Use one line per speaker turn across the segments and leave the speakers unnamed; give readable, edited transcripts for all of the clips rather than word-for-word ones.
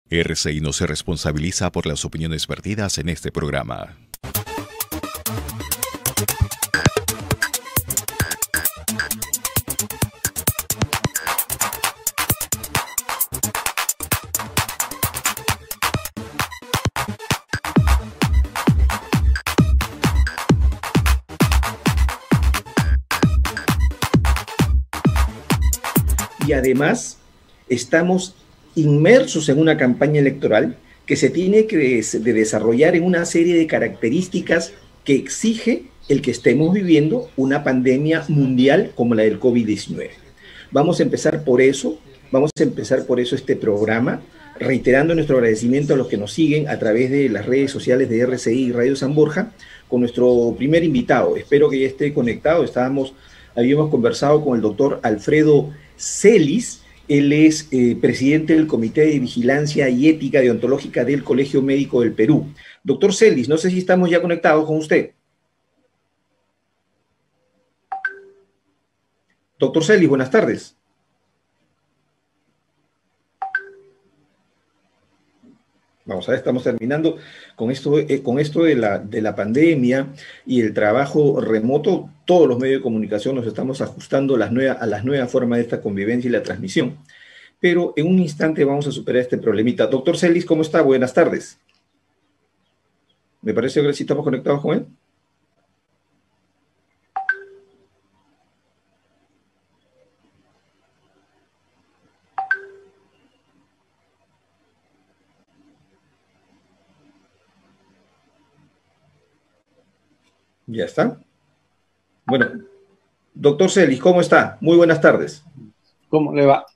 RCI no se responsabiliza por las opiniones vertidas en este programa.
Y además estamos inmersos en una campaña electoral que se tiene que desarrollar en una serie de características que exige el que estemos viviendo una pandemia mundial como la del COVID-19. Vamos a empezar por eso este programa, reiterando nuestro agradecimiento a los que nos siguen a través de las redes sociales de RCI y Radio San Borja, con nuestro primer invitado. Espero que ya esté conectado. Habíamos conversado con el doctor Alfredo Celis. Él es presidente del Comité de Vigilancia y Ética Deontológica del Colegio Médico del Perú. Doctor Celis, no sé si estamos ya conectados con usted. Doctor Celis, buenas tardes. Vamos a ver, estamos terminando con esto de la pandemia y el trabajo remoto. Todos los medios de comunicación nos estamos ajustando a las nuevas formas de esta convivencia y la transmisión. Pero en un instante vamos a superar este problemita. Doctor Celis, ¿cómo está? Buenas tardes. Me parece que sí estamos conectados con él. Ya está. Bueno, doctor Celis, ¿cómo está? Muy buenas tardes.
¿Cómo le va?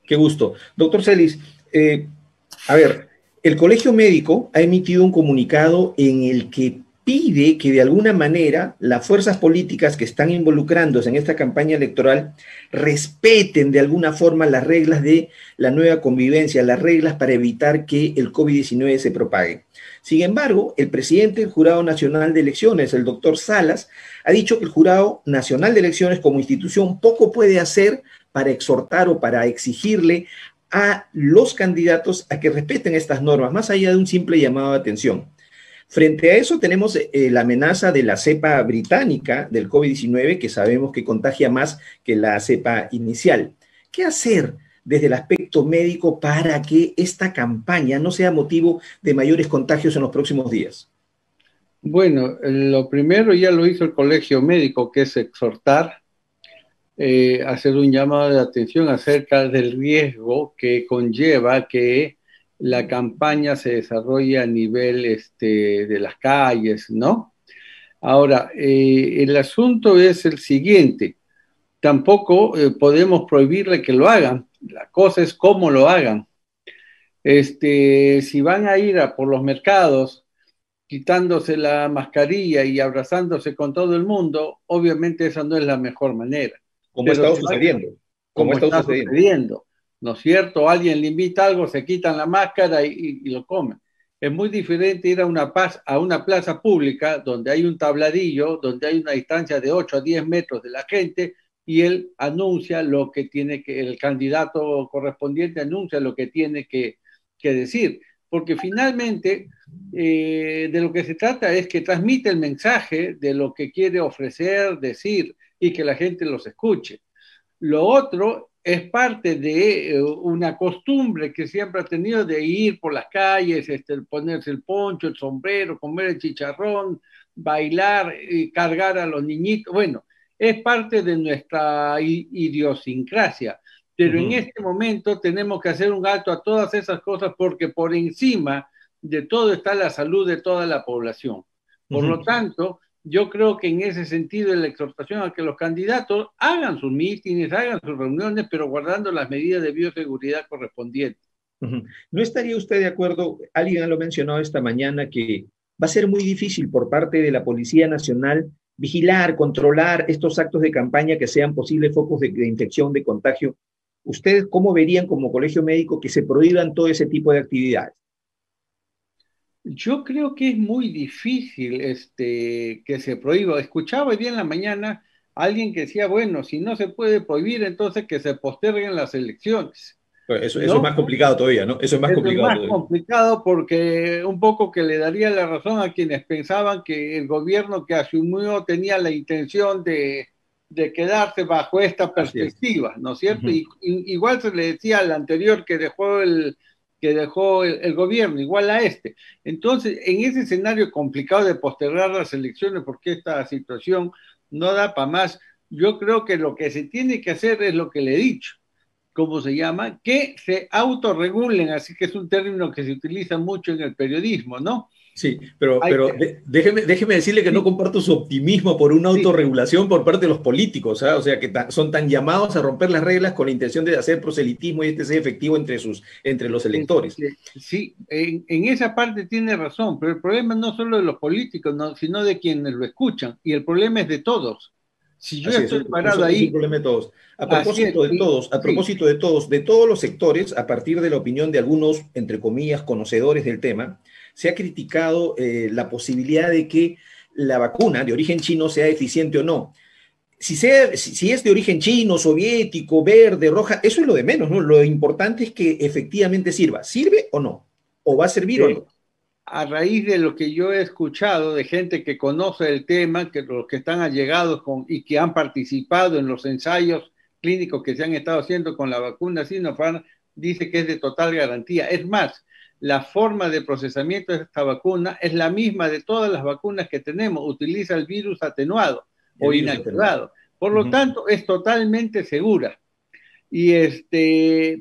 Qué gusto. Doctor Celis, el Colegio Médico ha emitido un comunicado en el que pide que de alguna manera las fuerzas políticas que están involucrándose en esta campaña electoral respeten de alguna forma las reglas de la nueva convivencia, las reglas para evitar que el COVID-19 se propague. Sin embargo, el presidente del Jurado Nacional de Elecciones, el doctor Salas, ha dicho que el Jurado Nacional de Elecciones como institución poco puede hacer para exhortar o para exigirle a los candidatos a que respeten estas normas, más allá de un simple llamado de atención. Frente a eso tenemos la amenaza de la cepa británica del COVID-19, que sabemos que contagia más que la cepa inicial. ¿Qué hacer desde el aspecto médico para que esta campaña no sea motivo de mayores contagios en los próximos días?
Bueno, lo primero ya lo hizo el Colegio Médico, que es exhortar, hacer un llamado de atención acerca del riesgo que conlleva que la campaña se desarrolle a nivel de las calles, ¿no? Ahora, el asunto es el siguiente. Tampoco podemos prohibirle que lo hagan. La cosa es cómo lo hagan. Si van a ir por los mercados quitándose la mascarilla y abrazándose con todo el mundo, obviamente esa no es la mejor manera.
¿Cómo está sucediendo?
¿Cómo está sucediendo? ¿No es cierto? Alguien le invita algo, se quitan la máscara y lo comen. Es muy diferente ir a una plaza pública donde hay un tabladillo, donde hay una distancia de 8 a 10 metros de la gente y él anuncia lo que tiene que, el candidato correspondiente anuncia lo que tiene que decir. Porque finalmente de lo que se trata es que transmite el mensaje de lo que quiere ofrecer, decir y que la gente los escuche. Lo otro es parte de una costumbre que siempre ha tenido de ir por las calles, ponerse el poncho, el sombrero, comer el chicharrón, bailar, cargar a los niñitos. Bueno, es parte de nuestra idiosincrasia. Pero en este momento tenemos que hacer un alto a todas esas cosas porque por encima de todo está la salud de toda la población. Por lo tanto, yo creo que en ese sentido la exhortación a que los candidatos hagan sus mítines, hagan sus reuniones, pero guardando las medidas de bioseguridad correspondientes.
¿No estaría usted de acuerdo? Alguien lo ha mencionado esta mañana que va a ser muy difícil por parte de la Policía Nacional vigilar, controlar estos actos de campaña que sean posibles focos de infección, de contagio. ¿Ustedes cómo verían como colegio médico que se prohíban todo ese tipo de actividades?
Yo creo que es muy difícil que se prohíba. Escuchaba hoy día en la mañana a alguien que decía, bueno, si no se puede prohibir, entonces que se posterguen las elecciones.
Eso
¿no?
es más complicado todavía, ¿no? Eso es más complicado
Es más
todavía.
complicado porque un poco que le daría la razón a quienes pensaban que el gobierno que asumió tenía la intención de quedarse bajo esta
Así es.
perspectiva, ¿no es cierto?
Ujú.
Igual se le decía al anterior que dejó el gobierno, igual a este. Entonces, en ese escenario complicado de postergar las elecciones, porque esta situación no da para más, yo creo que lo que se tiene que hacer es lo que le he dicho. ¿Cómo se llama? Que se autorregulen, así que es un término que se utiliza mucho en el periodismo, ¿no?
Sí,
Hay que,
déjeme decirle que no
sí,
comparto su optimismo por una
sí,
autorregulación por parte de los políticos, ¿ah? O sea, que son tan llamados a romper las reglas con la intención de hacer proselitismo y este sea efectivo entre los electores.
sí, en esa parte tiene razón, pero el problema no solo de los políticos, no, sino de quienes lo escuchan, y el problema es de todos. Si yo
Así es,
estoy parado
es un
ahí,
problema de todos. A
así es,
propósito de
y,
todos,
sí,
de todos los sectores, a partir de la opinión de algunos, entre comillas, conocedores del tema, se ha criticado la posibilidad de que la vacuna de origen chino sea eficiente o no. Si es de origen chino, soviético, verde, roja, eso es lo de menos, ¿no? Lo importante es que efectivamente sirva. ¿Sirve o no? ¿O va a servir o
eh,
no?
a raíz de lo que yo he escuchado de gente que conoce el tema, que los que están allegados con, y que han participado en los ensayos clínicos que se han estado haciendo con la vacuna Sinopharm, dice que es de total garantía. Es más, la forma de procesamiento de esta vacuna es la misma de todas las vacunas que tenemos, utiliza el virus atenuado
El
o
virus atenuado.
inactivado. Por lo
Uh-huh.
tanto, es totalmente segura.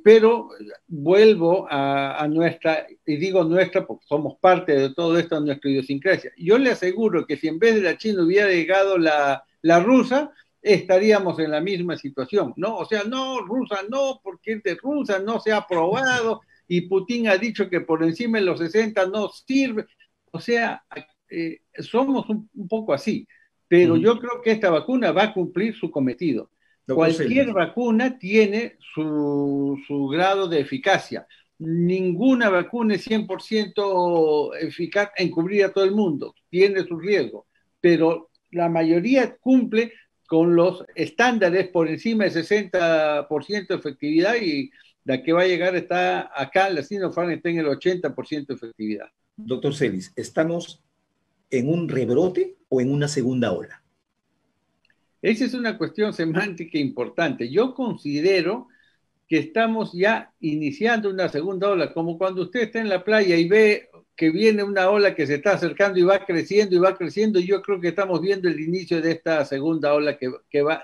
Pero vuelvo a nuestra, y digo nuestra porque somos parte de todo esto, de nuestra idiosincrasia. Yo le aseguro que si en vez de la China hubiera llegado la rusa, estaríamos en la misma situación, ¿no? O sea, no, rusa no, porque es de rusa, no se ha aprobado, y Putin ha dicho que por encima de los 60 no sirve. O sea, somos un poco así, pero
Uh-huh.
yo creo que esta vacuna va a cumplir su cometido.
Doctor
Cualquier
Celis.
vacuna tiene su grado de eficacia. Ninguna vacuna es 100% eficaz en cubrir a todo el mundo. Tiene su riesgo, pero la mayoría cumple con los estándares por encima de 60% de efectividad, y la que va a llegar está acá, la Sinopharm está en el 80% de efectividad.
Doctor Celis, ¿estamos en un rebrote o en una segunda ola?
Esa es una cuestión semántica importante. Yo considero que estamos ya iniciando una segunda ola, como cuando usted está en la playa y ve que viene una ola que se está acercando y va creciendo y va creciendo, y yo creo que estamos viendo el inicio de esta segunda ola que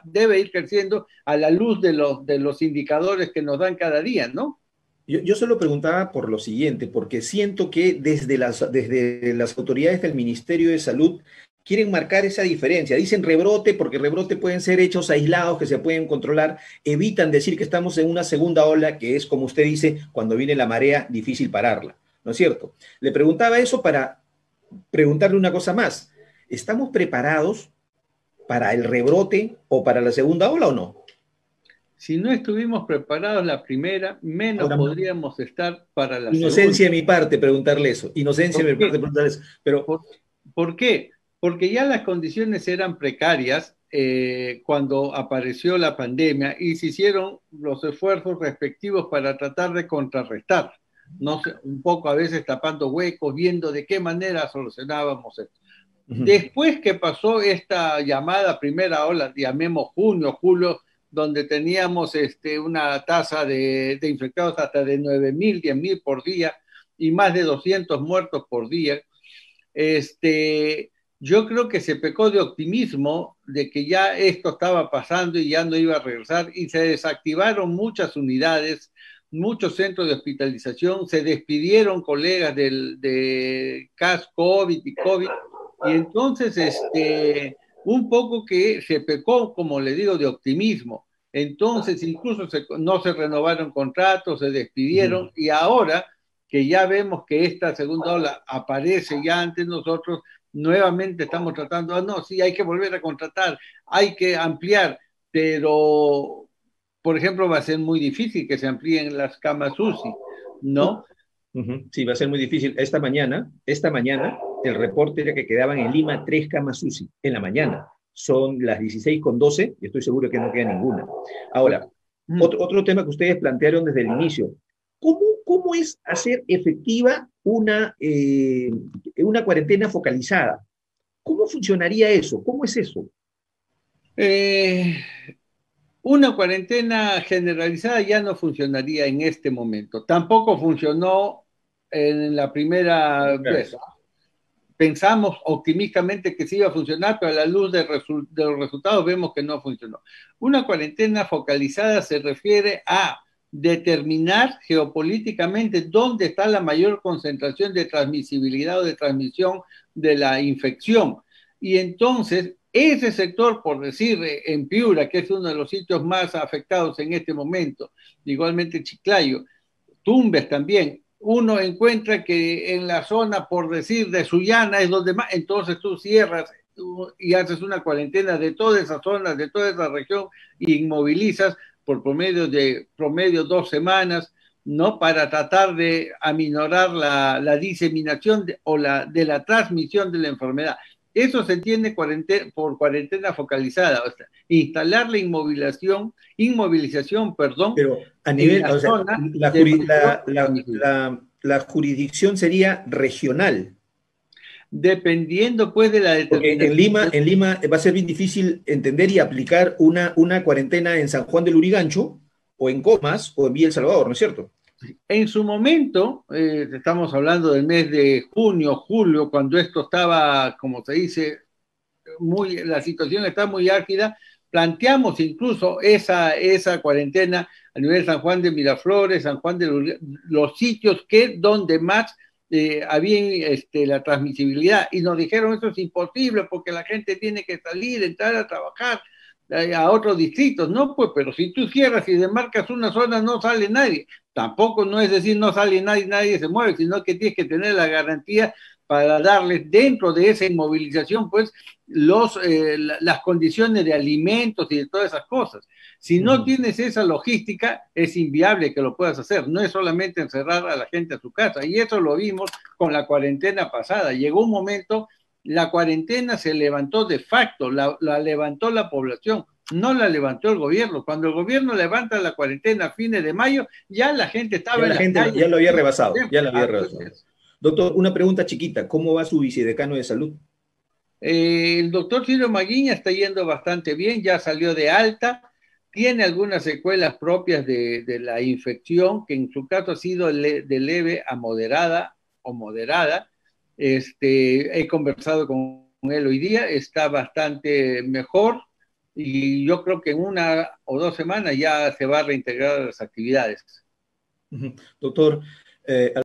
debe ir creciendo a la luz de los indicadores que nos dan cada día, ¿no?
Yo se lo preguntaba por lo siguiente, porque siento que desde las autoridades del Ministerio de Salud quieren marcar esa diferencia. Dicen rebrote porque rebrote pueden ser hechos aislados que se pueden controlar. Evitan decir que estamos en una segunda ola, que es, como usted dice, cuando viene la marea, difícil pararla. ¿No es cierto? Le preguntaba eso para preguntarle una cosa más. ¿Estamos preparados para el rebrote o para la segunda ola o no?
Si no estuvimos preparados la primera, menos
Ahora,
podríamos estar para la segunda.
inocencia de mi parte preguntarle eso. Inocencia de
¿Por
mi parte
qué?
preguntarle eso. Pero
¿Por, ¿Por qué? Porque ya las condiciones eran precarias cuando apareció la pandemia y se hicieron los esfuerzos respectivos para tratar de contrarrestar, no sé, un poco a veces tapando huecos, viendo de qué manera solucionábamos esto. Después que pasó esta llamada primera ola, llamemos junio, julio, donde teníamos una tasa de infectados hasta de 9.000, 10.000 por día y más de 200 muertos por día, yo creo que se pecó de optimismo de que ya esto estaba pasando y ya no iba a regresar, y se desactivaron muchas unidades, muchos centros de hospitalización, se despidieron colegas de CAS, COVID y COVID, y entonces un poco que se pecó, como le digo, de optimismo. Entonces incluso no se renovaron contratos, se despidieron, y ahora que ya vemos que esta segunda ola aparece ya ante nosotros, nuevamente estamos tratando, no, sí, hay que volver a contratar, hay que ampliar, pero, por ejemplo, va a ser muy difícil que se amplíen las camas UCI, ¿no?
Sí, va a ser muy difícil. Esta mañana, el reporte era que quedaban en Lima 3 camas UCI, en la mañana. Son las 16:12 y estoy seguro que no queda ninguna. Ahora, Otro tema que ustedes plantearon desde el inicio. ¿Cómo es hacer efectiva una cuarentena focalizada? ¿Cómo funcionaría eso? ¿Cómo es eso?
Una cuarentena generalizada ya no funcionaría en este momento. Tampoco funcionó en la primera vez. Pensamos optimísticamente que sí iba a funcionar, pero a la luz de los resultados vemos que no funcionó. Una cuarentena focalizada se refiere a determinar geopolíticamente dónde está la mayor concentración de transmisibilidad o de transmisión de la infección. Y entonces, ese sector, por decir, en Piura, que es uno de los sitios más afectados en este momento, igualmente Chiclayo, Tumbes también, uno encuentra que en la zona, por decir, de Sullana es donde más, entonces tú cierras y haces una cuarentena de todas esas zonas, de toda esa región, e inmovilizas por promedio 2 semanas, ¿no? Para tratar de aminorar la diseminación de la transmisión de la enfermedad. Eso se entiende por cuarentena focalizada, o sea, instalar la inmovilización,
pero a nivel, o sea, la jurisdicción sería regional.
Dependiendo pues de la determinación.
Porque en Lima va a ser bien difícil entender y aplicar una cuarentena en San Juan del Lurigancho, o en Comas, o en Villa El Salvador, ¿no es cierto?
En su momento, estamos hablando del mes de junio, julio, cuando esto estaba, como se dice, la situación está muy álgida, planteamos incluso esa cuarentena a nivel de San Juan de Miraflores, San Juan de los sitios donde más había la transmisibilidad, y nos dijeron eso es imposible porque la gente tiene que salir, entrar a trabajar a otros distritos. No, pues, pero si tú cierras y demarcas una zona no sale nadie. Tampoco no es decir no sale nadie, nadie se mueve, sino que tienes que tener la garantía para darles dentro de esa inmovilización pues las condiciones de alimentos y de todas esas cosas. Si no tienes esa logística, es inviable que lo puedas hacer. No es solamente encerrar a la gente a su casa, y eso lo vimos con la cuarentena pasada. Llegó un momento, la cuarentena se levantó de facto, la levantó la población, no la levantó el gobierno. Cuando el gobierno levanta la cuarentena a fines de mayo, ya la gente estaba en la calle.
Ya lo había rebasado, ya lo había rebasado. Doctor, una pregunta chiquita, ¿cómo va su vicedecano de salud?
El doctor Ciro Maguiña está yendo bastante bien, ya salió de alta, tiene algunas secuelas propias de la infección, que en su caso ha sido de leve a moderada o moderada. He conversado con él hoy día, está bastante mejor, y yo creo que en 1 o 2 semanas ya se va a reintegrar a las actividades.
Doctor,